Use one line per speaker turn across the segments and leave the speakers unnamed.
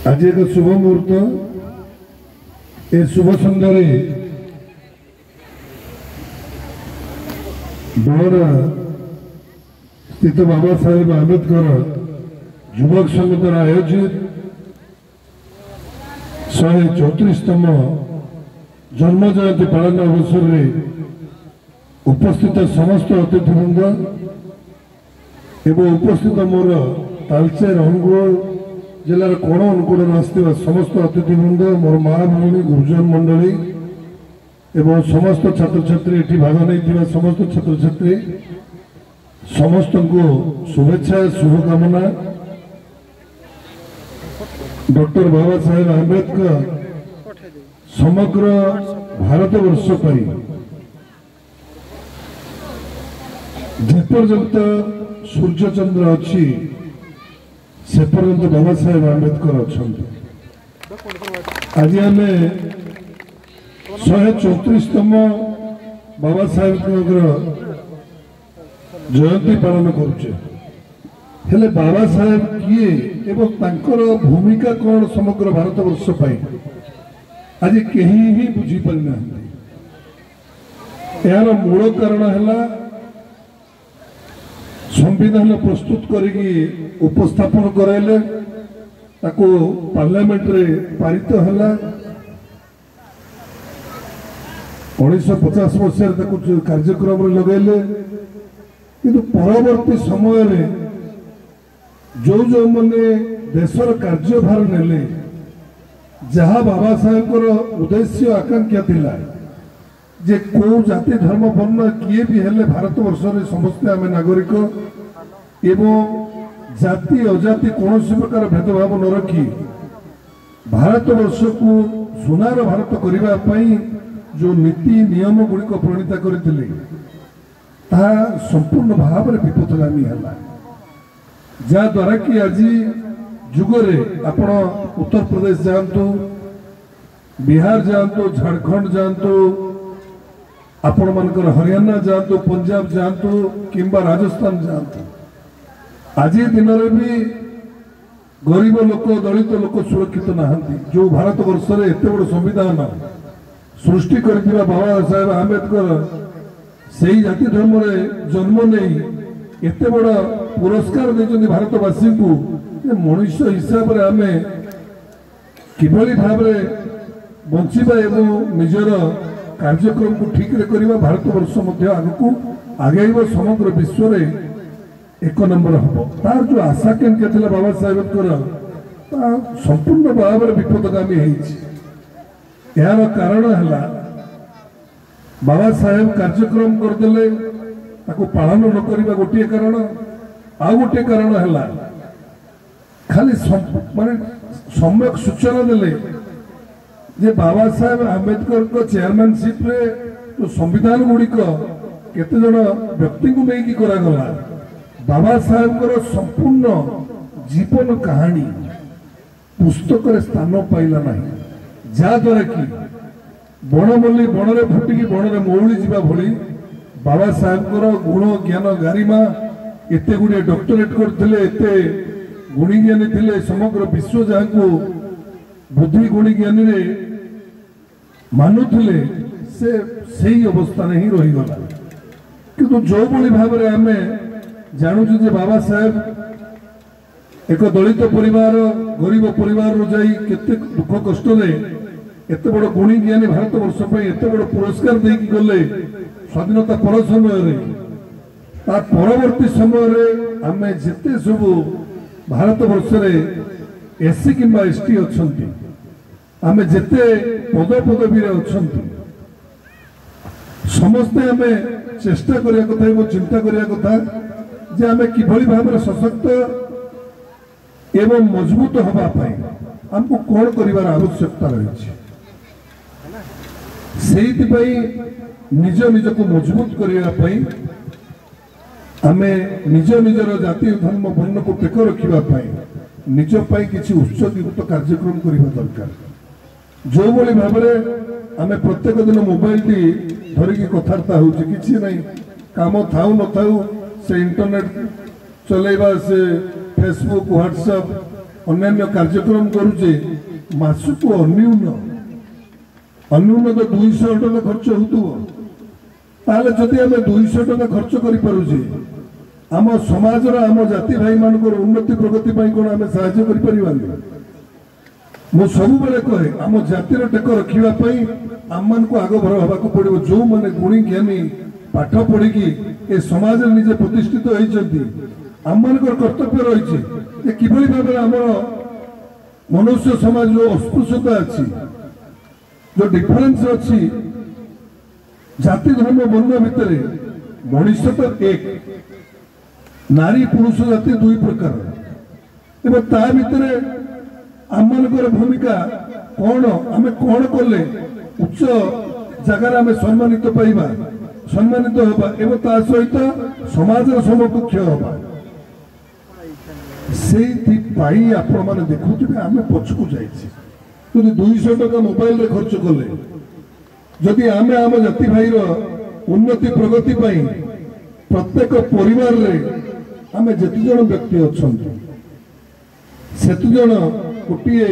आज एक शुभ मुहूर्त ए शुभ सन्धार बड़ोरा स्थित बाबा साहेब आंबेडकर युवक संघ द्वारा आयोजित 134तम जन्म जयंती पालन अवसर में उपस्थित समस्त अतिथिवृंद एवं उपस्थित मोर तालचेर अनुगुल जिलार कोण अनुकूल आसवा समस्त अतिथिवृंद मोर माँ भूमि गुरुजन मंडली एवं समस्त छात्र छात्री ये भाग नहीं समस्त छात्र छात्री समस्त को शुभेच्छा शुभकामना। डॉक्टर बाबा साहेब आंबेडकर समग्र भारतवर्ष जेपर्यंत सूर्य चंद्र अच्छी से पर्यंत बाबा साहेब आंबेडकर अच्छा। आज आम 134तम बाबा साहेब जयंती पालन करुचे। बाबा साहेब किए एवं तांकर भूमिका कौन समग्र भारतवर्ष आज कहीं ही बुझी पारिना। यार मूल कारण है संविधान प्रस्तुत करी उपस्थापन कराइले पार्लियामेंट रे पारित है 1950 मसीह कार्यक्रम लगेले किंतु परवर्ती समय जो जो मैंने देशर कार्यभार नेले जहाँ बाबा साहेब उद्देश्य आकांक्षा थिला जे को जाति धर्म वर्ण किए भी हेले भारतवर्ष समस्ते आम नागरिक एवं जाति अजाति कौन प्रकार भेदभाव न रखी भारतवर्ष को सुनार भारत करने जो नीति नियम गुड़िक प्रणीता करते संपूर्ण भाव में विपथगामी है जहाद्वारा कि आज जुगरे आपण उत्तर प्रदेश जातु बिहार जातु झारखंड जातु आपण मानकर हरियाणा जातु पंजाब जातु किंबा राजस्थान जातु आज दिन में भी गरीब लोक दलित लोक सुरक्षित नहांती। जो भारतवर्ष में एत बड़ संविधान सृष्टि कर बाबा साहेब आंबेडकर से ही जाति धर्म रे जन्म नहीं एत बड़ पुरस्कार देते भारतवासी को मनुष्य हिसाब से आम किभली भाव बंचवा एवं निजर कार्यक्रम को ठीक रे करवा भारतवर्ष आग को आगे समग्र विश्व में 1 नंबर हम तार जो आशा केन्द्र थी बाबा साहेब संपूर्ण भाव में विपदगामी यार कारण है बाबा साहेब कार्यक्रम करदे पालन न करवा गोटे कारण आ गोटे कारण है खाली माने सम्यक सूचना देले जे बाबा साहेब आंबेडकर को चेयरमैनशिप रे जो संविधान गुड़िक केते जन व्यक्ति को नहीं करागला बाबा साहेब संपूर्ण जीवन कहानी पुस्तक रे स्थान पाइला नहीं जहाद्वारा कि बणमल्ली बणरे फुटिकी बणरे मौली जीवा भली बाबा साहेब गुण ज्ञान गारिमा एते गुड़े डॉक्टरेट करथिले एते गुणी ज्ञानी थिले समग्र विश्व जहाँ को बुद्धि गुणी ज्ञानी रे मानुथिले से सही अवस्था नहीं रहीगला किंतु जो भली भाव में आम जानूँ जे बाबा साहेब एक दलित परिवार गरीब परिवार जाई केते दुख कष्ट एत बड़ गुणी ज्ञानी भारतवर्ष एत बड़ पुरस्कार देकी गले स्वाधीनता पर समय परवर्ती समय आम जिते सब भारतवर्ष एससी किंबा एसटी अच्छा आम जिते पद पदवी अच्छा समस्ते आम चेष्टा करने कथा चिंता करने कथा जे आम किभली भाव में सशक्त एवं मजबूत हवापाई हमको कौन करिवार आवश्यकता रही निज निज को मजबूत करने आमे निज निजर जाति धर्म वर्ण को टेक रखा निज किसी उत्सर्गित कार्यक्रम करने दरकार जो भाई भाव में आम प्रत्येक दिन मोबाइल टी धरिकी कथबार्ता हो काम थाऊ न थाऊ से इंटरनेट चलेबा से फेसबुक व्हाट्सएप अन्य कार्यक्रम करुचे मासक अन्यून तो 200 टका खर्च होते जदि आम 200 टका खर्च करें आम समाज आम जाति भाई मान उन्नति प्रगति कौन आम साहय मु सब कहे आम जातिर टेक रखापी आम मान को आग भर हवा पड़ो जो मैंने गुणी ज्ञानी पाठ पढ़ी ए समाज निजे प्रतिष्ठित होती आम मान कर्तव्य रही कि भाव आम मनुष्य समाज जो अस्पृश्यता अच्छी जो डिफरेंस अच्छी जाति धर्म वर्ण भितर मनुष्य तो एक नारी पुरुष जाति दुई प्रकार एवं ता भितर आम भूमिका कौन आम कौन कले उच्च जगार आम सम्मानित पाइबा सम्मानित होगा एवं ता सहित समाज समकक्ष होगा से आपण मैंने देखुए आम पछकू जाइए 200 टका मोबाइल रे खर्च कले जदि आम आम जाति भाई उन्नति प्रगति प्रत्येक परिवार रे आम जेते जन व्यक्ति अच्छा सेते जन गोटे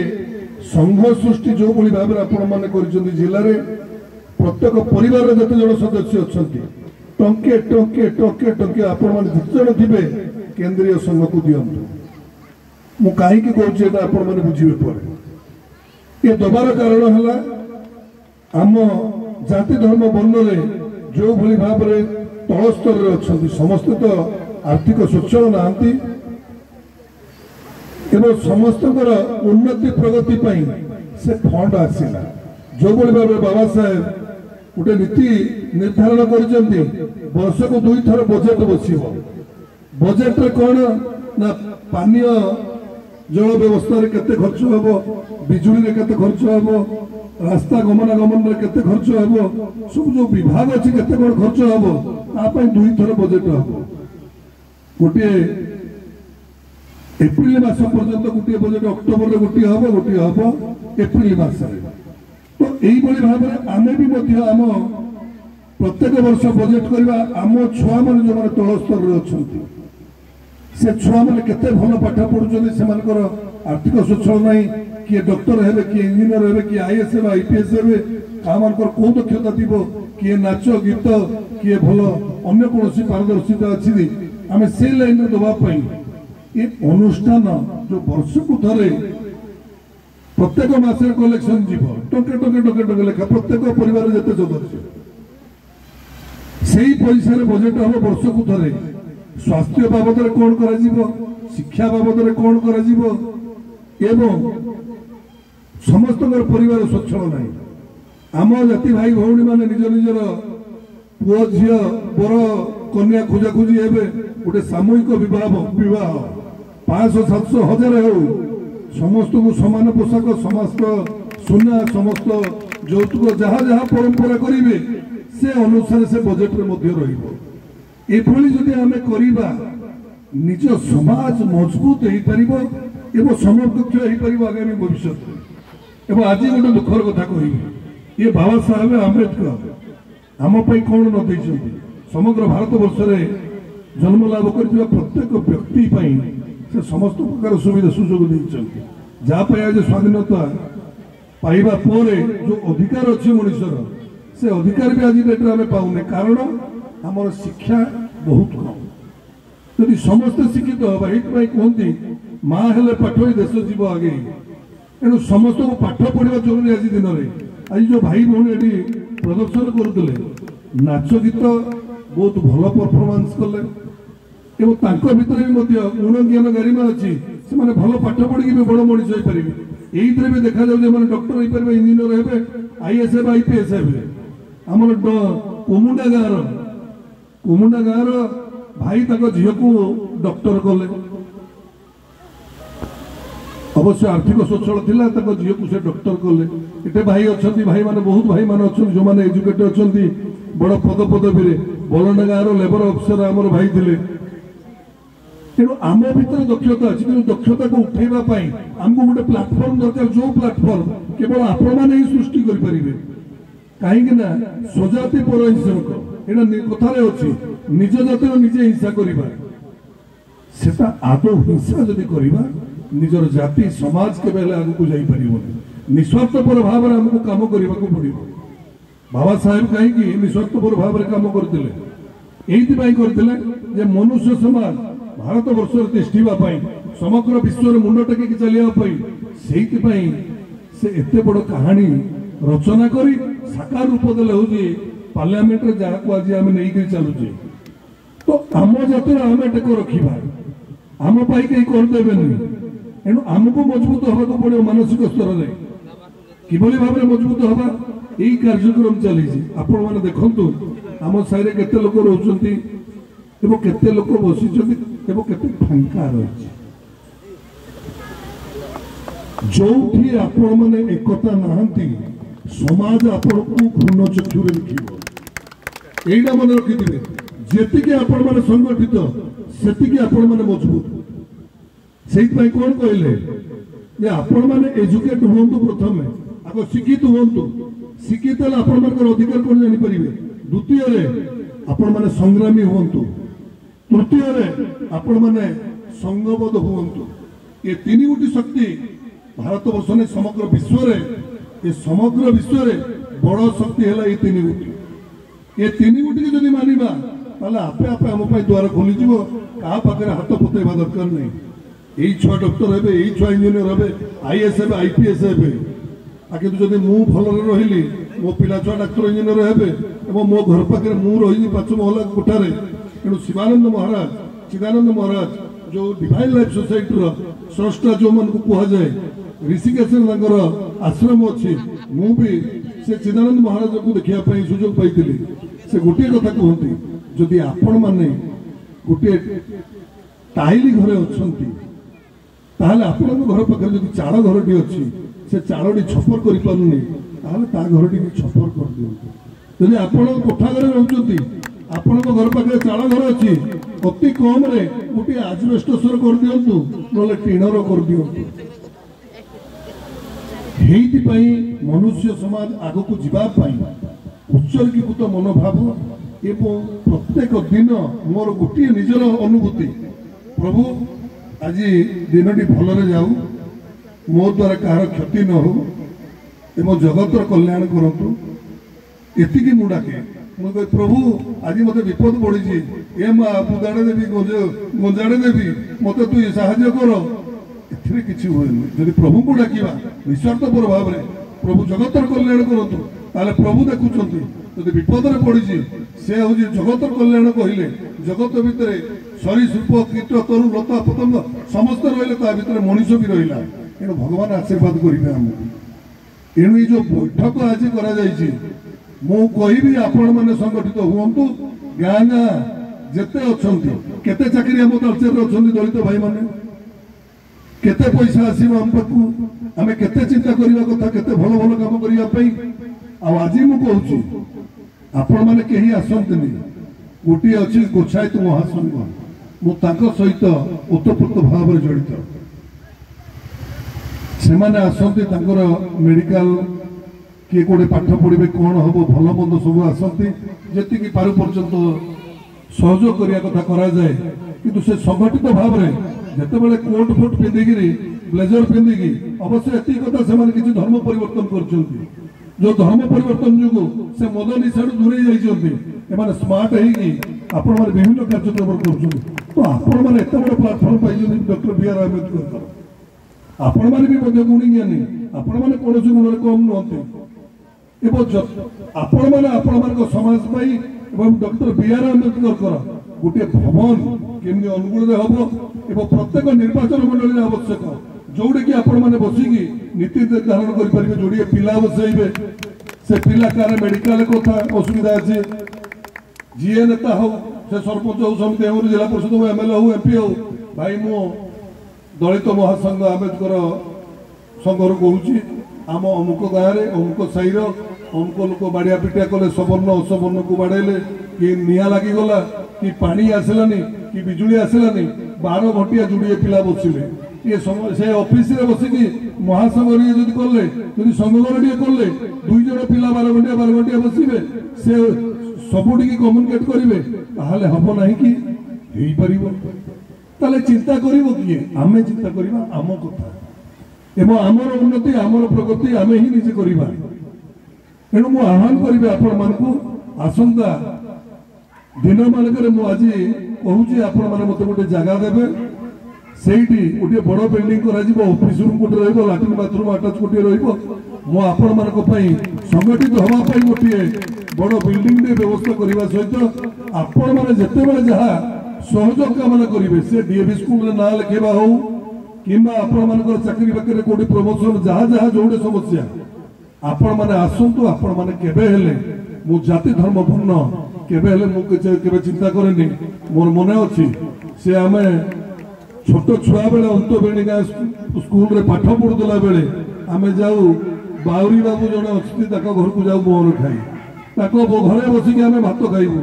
संघ सृष्टि जो भाव में आपण मैंने जिले में प्रत्येक परिवार जिते जन सदस्य अच्छा टंके टंके टंके टंके आपण मैंने जिते जन थे केंद्रीय संघ को दिंतु मु कहीं कहूँ आपण मैंने बुझे पर ये दबार कारण है आम जाति धर्म वर्ण रे जो भली भाव में तल स्तर में अच्छा समस्ते तो आर्थिक सच्चल नहांती एवं समस्त उन्नति प्रगति से फंड आसला जो भाव में बाबा साहेब गोटे नीति निर्धारण कर वर्ष को 2 थर बजेट बस बजेट रे कौन ना पानीय जल व्यवस्था रे केते खर्च होबो बिजुली रे केते खर्च होबो रास्ता गमनागमन रे केते खर्च होबो सब जो विभाग अछि केते कोन खर्च होबो आ पई 2 थर बजेट होबो गोटे एप्रिल मास पर्यंत गोटे बजेट अक्टोबर रे गोटे होबो एप्रिल मास रे तो एई बळी भाव में आमे भी मध्य आम प्रत्येक वर्ष बजेट करबा आम छुआ मन जो माने तळ स्तर रे अछंती से छुआ मैंने केते भल पाठ पढ़ुं से आर्थिक सच्छल ना किए डॉक्टर हे किए इंजीनियर हे किए आईएएस हे आईपीएस हे क्या कौ दक्षता थी किए नाच गीत किए भल अन्य कौन पारदर्शिता अच्छी आम से लाइन में दवाई ये अनुष्ठान जो वर्ष को थे प्रत्येक मासे कलेक्शन जीव टंके टंके टंके टंके लेखा प्रत्येक परिवार जिते सदस्य से पैसा बजेट हम वर्ष को थे स्वास्थ्य बाबद कौन करा शिक्षा बाबद कौन करा समस्त परिवार सच्छल ना आम जाति भाई भौणी माने निज निजर पुओ झील बर कन्या खोजाखोजी हे गोटे सामूहिक विवाह 500-700-1000 हो समस्त को समान पोशाक समस्त सुना समस्त यौतुक जहाँ जहाँ परंपरा करेंगे से अनुसार से बजेट में एभली जदि आम करवा निज समाज मजबूत हो पार समकक्ष हो पार आगामी भविष्य एवं आज गोटे दुखर कथा कह ये बाबा साहेब आंबेडकर आम कौन न दे समग्र भारत वर्ष में जन्म लाभ कर प्रत्येक व्यक्ति से समस्त प्रकार सुविधा सुजोग देते जहाँपाई आज स्वाधीनता पाइबा पर जो अधिकार अच्छी मनुष्यर से अधिकार भी आज डेट्रे आम पाऊने कारण आमर शिक्षा बहुत कम यदि समस्ते शिक्षित हवा ये कहती माँ हेले पाठ ही देश जीव आगे तेणु समस्त को पाठ पढ़ा जरूरी आज दिन में आज जो भाई भौणी ये प्रदर्शन करुले नाच गीत बहुत भल परफॉर्मेंस कले भितर भी गुण ज्ञान गारिमा अच्छी से भल पाठ पढ़ी भी बड़ मनीष हो पारे ये भी देखा जाए डॉक्टर हो पारे इंजीनियर हे आईएएस हे आईपीएस हे आम कुमुंडा गाँव भाई झील को डॉक्टर कले अवश्य आर्थिक सच्छल थी झील को से डॉक्टर कले इतने भाई अच्छा भाई माने बहुत भाई माने अच्छा जो मैंने एजुकेटेड अच्छा बड़ पद पदवी बलंडा गाँव लेबर अफिसर आमर भाई थे तेणु आम भर दक्षता अच्छी तेणु दक्षता को उठेबाई आमको गोटे प्लाटफर्म दरकार जो प्लाटफर्म केवल आपण मैंने ही सृष्टि करेंगे कहीं स्वजाति पर हिंसक यहाँ कथार अच्छी निज जातिर निजे हिंसा करवा आदौ हिंसा जदि करवा निजर जाति समाज के बेले आगु जाई परिबोनी निस्वार्थपर भाव में हमको काम करने को पड़ो बाबा साहेब कहीं निस्वार्थपर भाव में काम करते ये मनुष्य समाज भारत वर्ष तिष्ठा समग्र विश्व में मुंड टेक चलिया से एते बड़ कहानी रचना करी साकार रूप देले होजी पार्लियामेंट रे जहा को आज आमे नहीं के चलुजे तो आम जातिर आमे टेक रखिबा आम पाई कहीं कर देबेनी एनु हमको मजबूत होबा को पड़ो मानसिक स्तर रे किबोली भाबरे मजबूत होबा एई कार्यक्रम चली आपण माने देखंतु आम साइरे केते लोक रहउचंती एबो केते लोक बसिचंती एबो केते फांका रहिछि जोठी आपण माने एकता नाहंती समाज आपण को घृण चक्षुरे देखिबो एइडा मन रखिथिबे जेतिके आपण माने संगठित सेतिके आपण माने मजबूत सेहि पई कोन कहले जे आपण माने एजुकेट होंतु प्रथमे आको शिक्षित होंतु शिक्षित हला आपण मानकर अधिकार कोन जानि परिबे द्वितीय रे आपण माने संग्रामी होंतु तृतीय रे आपण माने संगबद्ध होंतु ये तीन गुटी शक्ति भारत वर्ष ने समग्र विश्व रे ये समग्र विश्व रे बड़ शक्ति है ये तीन गुटी के जदि मानिबा ताले आपे आपे हम पई द्वार खोली जीवो का पाखरे हाथ पतेबा दरकार नहीं एई छुआ डॉक्टर हेबे एई छुआ इंजीनियर हेबे आईएएस हेबे आईपीएस हेबे आके तो जदि मु भलरे रहिली मो पिला छुआ डॉक्टर इंजीनियर हेबे एवं मो घर पाखरे मु रहिनी पाछ मोहल्ला कोठारे एनु शिवानंद महाराज चिदानंद महाराज जो डिवाइन लाइफ सोसाइटी रो स्रष्टा जो मन को कहा जाए ऋषिकेश आश्रम अच्छी मु भी से चिदानंद महाराज को देखिया पई सुजोग पाइतिली से गोटे कथा कहती जदि आपण माने गोटे टाइली घरे अच्छंती ताहले आपण घर पाखे जदि चाड़ घरटी अच्छी से चाड़टी छपर करि पारुनी ताहले ता घरटी छपर कर दियंतु जदि आपण कोठा घरे रहउचंती आपण घर पाखे चाड़ घर अच्छी अति कम रे गोटे आजबेस्टस कर दियंतु नले टीणर कर दियंतु हेइतिपाई मनुष्य समाज आग को जीवाई उत्सर्गीकृत मनोभाव एवं प्रत्येक दिन मोर गोटे निजर अनुभूति प्रभु आज दिनटी भलरे जाऊ मो द्वारा कहार क्षति न हो एवं जगतर कल्याण करतु एतिकी मु डाके मुझे प्रभु आज मत विपद पड़ी ए माँ बुदाड़े देवी गंजाड़े देवी मत तू साहाय्य कर एथिरे किछि होइनी जदि प्रभु को डाकिबा निस्वार्थपर भाव में प्रभु जगतर कल्याण करतु ताले प्रभु देखुचंती जदि विपद रे पड़ी से हूँ जगतर कल्याण कहले जगत भितर सरीसृप कीट तरु लता पतंग समस्त रहिले ता भितर मनुष्य भी रहिला एणु भगवान आशीर्वाद करिवे हमको एणु ये जो बैठक आज करा जायछि मु कहिबी आपण माने संगठित हुअंतु गाँ गाँ जेते अछंती केते चाकरी हम कल्चर रे अछंती दलित भाई माने केते पैसा आसीबो हम पाखु आमे केते चिंता करिवा कथा केते भलो भलो काम करिया पई आ आज मु कहूची आपण माने केही आसंतनी गोटी अछि गोछायत महासंघ मु ताको सहित ओतप्रोत भाव रे जड़ित से माने आसंती तांकर मेडिकल किए कोडे पाठ पढ़िबे कोन हबो भलो मंद सब आसंती जेति कि पारु पर्यंत सहयोग करिया कथा करा जाए किंतु से संगठित भाव रे जते बेले कोट फोट पिंदिगिरी ब्लेजर पिंदिगी अवश्य एति कथा से माने किछि धर्म परिवर्तन करचंती जो धर्म परिवर्तन जुगु से मद निशाड़ दूरे जाइछंती एमाने स्मार्ट हेगी आपण माने विभिन्न कार्यक्रम करछंती तो आपण माने एते बड़ प्लेटफॉर्म पाइछंती डॉक्टर बीआर आंबेडकर आपण माने भी मध्य गुणी ज्ञानी आपण माने कोनोसी गुणरे कम नहते एवं आपण माने समाज पाई एवं डॉक्टर बीआर आंबेडकर गोटे भवन केमनी अनुकूल रे हबो एवं प्रत्येक निर्वाचन मंडली आवश्यक जोड़े कि आपण माने बसिकी नीति निर्धारण कर परिबे जोड़िए पिला बसैबे से पिला कार मेडिकल कथा असुविधा अछि जीए नेता हो से सरपंच हो समिति हो जिला परिषद हो एमएलए हो एमपी हो भाई मो दलित महासंघ आंबेडकर संघर कहूची आम अमुक गाँव में अमुक साईर अमुक लोक बाड़िया पिटिया कले सवर्ण असवर्ण को बाड़ेले कि निआ लगिगला कि पानी आसलानी कि बिजुली आसलानी 12 घंटिया जोड़िए पिला बसिले ये से ऑफिस रे बसिकी महासंघ जदि कले जदि संघगठन कले 2 जण पिला 12 घंटिया बसिबे से सबुटी कम्युनिकेट करेंगे ताहले हम ना कि ताले चिंता करिवो किए आमे चिंता करिबा आम कथा एवं आमर उन्नति आमर प्रगति आमे ही निजे करिबा एणु मु आह्वान करिबे आपण मानकु आसंता दिन मानकर मु आज कहूची आपण माने मते गोटे जगह देबे सेठी गोटे बड़ बिल्डिंग करा जिवो ऑफिस रूम गोटे रहइबो लैट्रिन बाथरूम अटैच गोटे रहइबो मु आपण मानक पई संगठित होवा पई गोटे बड़ बिल्डिंग दे व्यवस्था करिबा सहित आपण माने जते बेले जहा सहयोग कामना करिवे से डीएवी स्कूल रे ना लिखेबा हो किंबा आपण मानकर चाकरी बाकरी कोडी प्रमोशन जहा जहा जोडे समस्या आपण माने आसंतु आपण माने केबे हेले मु जाति धर्म पूर्ण केबे हेले मु केबे चिंता करेनी मोर मने अछि से आमे छोट छुआ बेले अंत बेणिका स्कूल रे पाठ पढ़ुला बेले आमे जाऊ बाउरी बाबू जने अछि ताको घर को जाऊ मोर खाई ताको घरे बसिक आमे भात खाइबू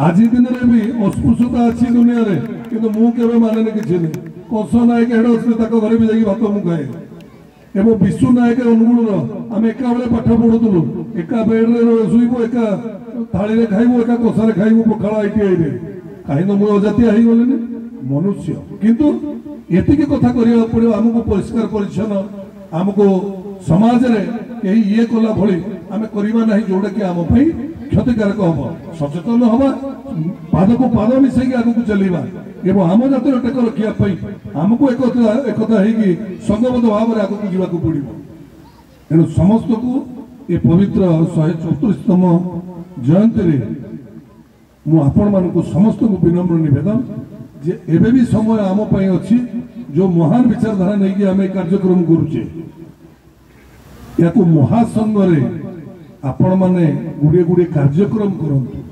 आज दिन रे भी अस्पृश्यता अछि दुनिया रे किंतु मु केबे मानेनी किछि नै कोस नायक हेड अछि ताको घरे भी जाई भात मु खाए एवं विश्व नायक अनुगुण आम एका बेले पाठ पढ़ुलु एका बेड रे शुइबो एका थाली रे खाइबो एका कोसा रे खाइबो पखाला आईटीआई रे काहे न मु अजाती आही गलेनी मनुष्य किंतु एतिकी कथा करिया पड़ियो हमको परिष्कार परिच्छन्न हमको समाज रे एही ये कला भली आमे करिबा नाही जोडा कि आम पई क्षतिकारक हबो सचेतन हबा पाद को पाद मिसै के आगु चलीबा एवं आम जातिर टेक रखिया पई हमको एकता हेगी संगबद्ध भाव रे आगु जीवा को पड़िबो एनु समस्त को ए पवित्र 134तम जयंती रे मु आपण मान को समस्त को विनम्र निवेदन जे एबे भी समय आम पई अछि जो महान विचारधारा नै कि आमे कार्यक्रम करूचे याको महासंग रे आपण माने गुडे गुडे कार्यक्रम करंतु